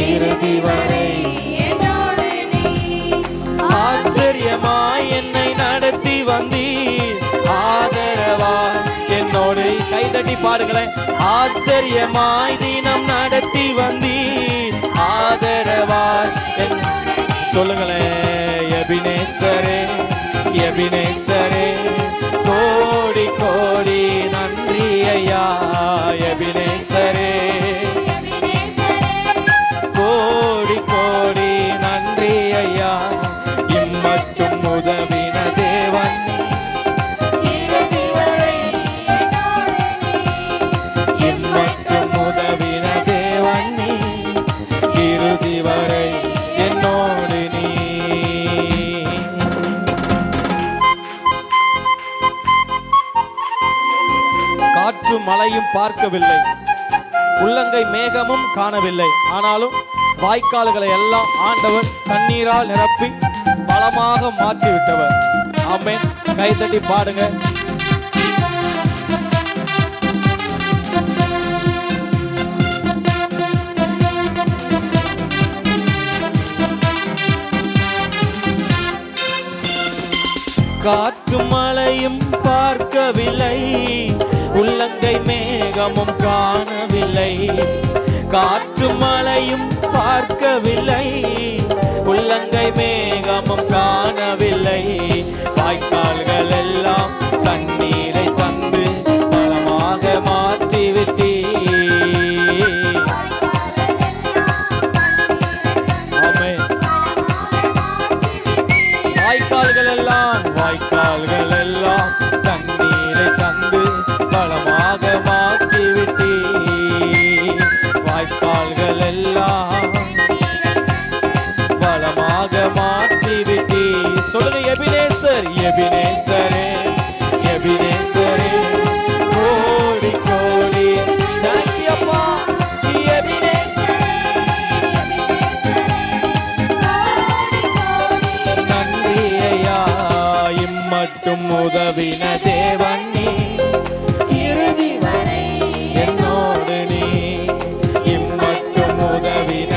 இறுதி வரை ஆச்சரியமாய் என்னை நடத்தி வந்தீர், ஆதரவாய் என்னோடு. கைதட்டி பாருங்களேன். ஆச்சரியமாய் தினம் நடத்தி வந்தீர், ஆதரவாய் சொல்லுங்களேன். எபினேசரே எபினேசரே கோடி கோடி நன்றி ஐயா. எபினேசரே கோடி கோடி நன்றி ஐயா. இம்மட்டும் உதவின தேவன் இம்மட்டும் உதவின தேவன் நீ, இறுதி வரை என்னோடு நீ. காற்றும் மழையும் பார்க்கவில்லை, உள்ளங்கை மேகமும் காணவில்லை, ஆனாலும் வாய்க்கால்களை எல்லாம் ஆண்டவர் தண்ணீரால் நிரப்பி பலமாக மாற்றி விட்டவர். ஆமென். கைதட்டி பாடுங்க. காற்றும் மழையும் பார்க்கவில்லை, உள்ளங்கை மேகமும் காணவில்லை. காற்று மழையும் பார்க்கவில்லை, உள்ளங்கை மேகமும் காணவில்லை. வாய்க்கால்கள் எல்லாம் தண்ணீரை தந்து பலமாக மாற்றிவிட்டீ. ஆமென். வாய்க்கால்கள் எல்லாம் தண்ணீரை தந்து பலமாக மாற்றிவிட்டீ. வாய்க்கால்கள் எல்லாம் பலமாக மாற்றிவிட்டீ. சொல்லுங்க. எபினேசர் எபினேசரே எபினேசரே கோடி கோடி நன்றி அப்பா. எபினேசரே நன்றி ஐயா. இம்மட்டும் உதவின தேவன் நீ, இறுதி வரை என்னோடு நீ. இம்மட்டும் உதவின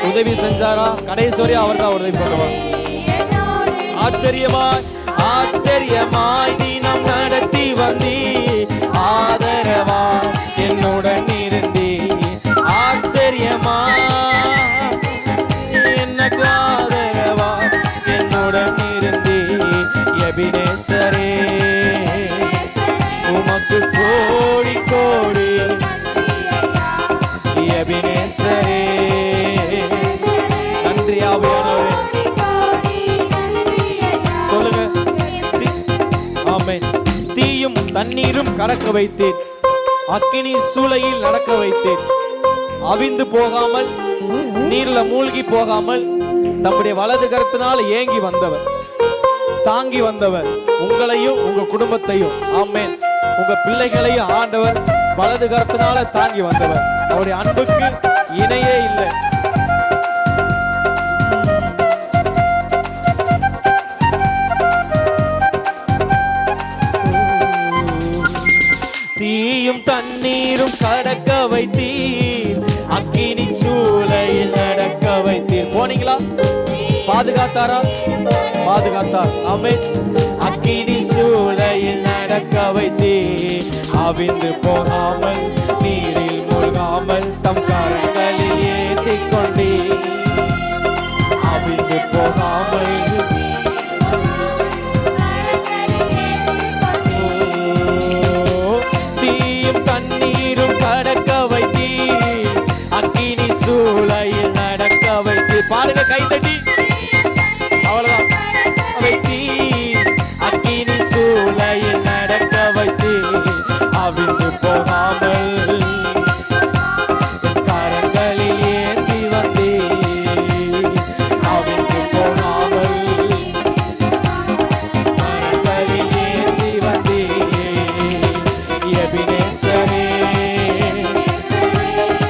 உதவி செஞ்சாரா? கடைசி வரை அவர் தான் உதவி பண்ணுவார். ஆச்சரியமாய் ஆச்சரியமாய் தினம் நடத்தி வந்தீ, ஆதரவாய் என்னுடன் இருந்தீ. ஆச்சரியமாய் எனக்கு ஆதரவாய் என்னுடன் இருந்தீ. எபினேசரே உமக்கு கோடி கோடி. எபினேசரே நன்றி ஆவியானவரே. சொல்லுங்க. ஆமென். தீயும் தண்ணீரும் கடக்க வைத்தேன், அக்கினி சூளையில் நடக்க வைத்தேன். அவிந்து போகாமல், நீர்ல மூழ்கி போகாமல் தம்முடைய வலது கரத்தினால் ஏங்கி வந்தவர், தாங்கி வந்தவர் உங்களையும் உங்க குடும்பத்தையும். ஆமென். உங்க பிள்ளைகளையும் ஆண்டவர் வலது கரத்தினால தாங்கி வந்தவர். அவருடைய அன்புக்கு இணையே இல்லை. தீயும் தண்ணீரும் கடக்க வைத்தீர், அக்கினி சூளையில் நடக்க வைத்தீர். போனீங்களா? பாதுகாத்தாரா? பாதுகாத்தார். ஆமென். அக்கினி சூளையில் நடக்க வைத்தீர், அவிந்து போகாமல் நீரில் மூழ்காமல் தம் கரங்களில் ஏற்றிக் கொண்டீர். அவிந்து போகாமல் தீயும் தண்ணீரும் கடக்க வைத்தீர், அக்கினி சூளையில் நடக்க வைத்தீர். பாருங்க. கைதட்டி. அவ்வளவுதான். வைத்தீர், அக்கினி சூளையில் நடக்க வைத்தீர், அவிந்து போகாமல் கரங்களில் ஏந்தி வந்தீர். அவிந்து போகாமல் கரங்களில் ஏந்தி வந்தீர். எபினேசரே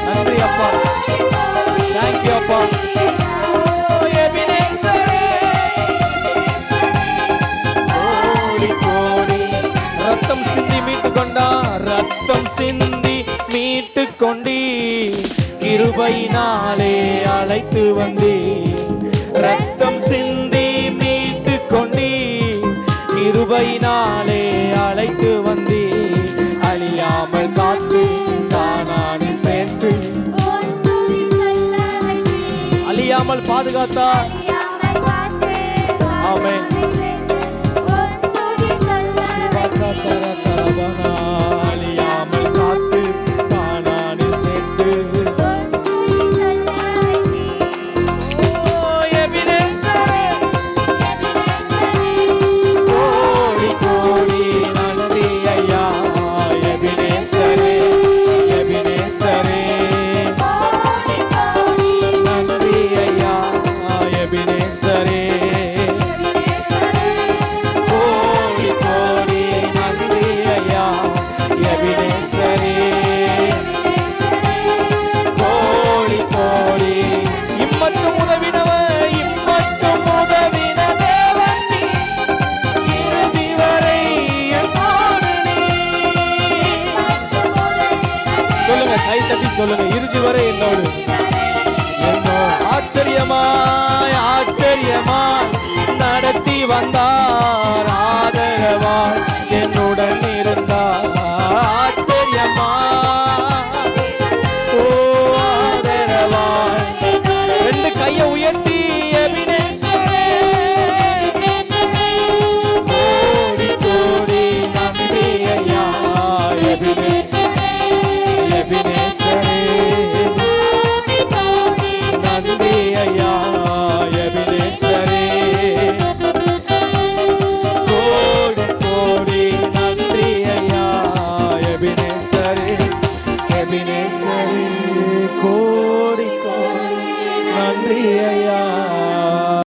நன்றி அப்பா. தேங்க்யூ அப்பா. மீட்டு கொண்டீ, கிருபையினாலே அழைத்து வந்தீ, ரத்தம் சிந்தி மீட்டு கொண்டீ, கிருபையினாலே அழைத்து வந்தீ, அழியாமல் காத்து தானானி சேர்த்து அழியாமல் பாதுகாத்தார். ஆமென். அழியாமல் காத்து தானானி சேர்த்து எபினேசரே, கோடி கோடி நன்றி ஐயா. எபினேசரே, எபினேசரே, நன்றி ஐயா. எபினேசரே, கோடி கோடி நன்றி ஐயா. எபினேசரே, கோடி கோடி. இம்மட்டும் உதவினவர், இம்மட்டும் உதவின தேவன் நீ, இறுதி வரை என்னோடு நீ. சொல்லுங்க, கை தட்டி சொல்லுங்க, இறுதி வரை என்னோடு. ஆச்சரியமாய் ஆச்சரியமாய் நடத்தி வந்தார், ஆதரவாய் என்னுடன் இருந்தார். ஆச்சரியமாய், ஓ ஆதரவாய். ரெண்டு கையை உயர்த்தி எபினேசரே, கோடி கோடி நன்றி ஐயா. எபினேசரே, எபினேசரே, நன்றி ஐயா. எபினேசரே, கோடி கோடி நன்றி ஐயா. எபினேசரே, எபினேசரே, கோடி கோடி நன்றி ஐயா.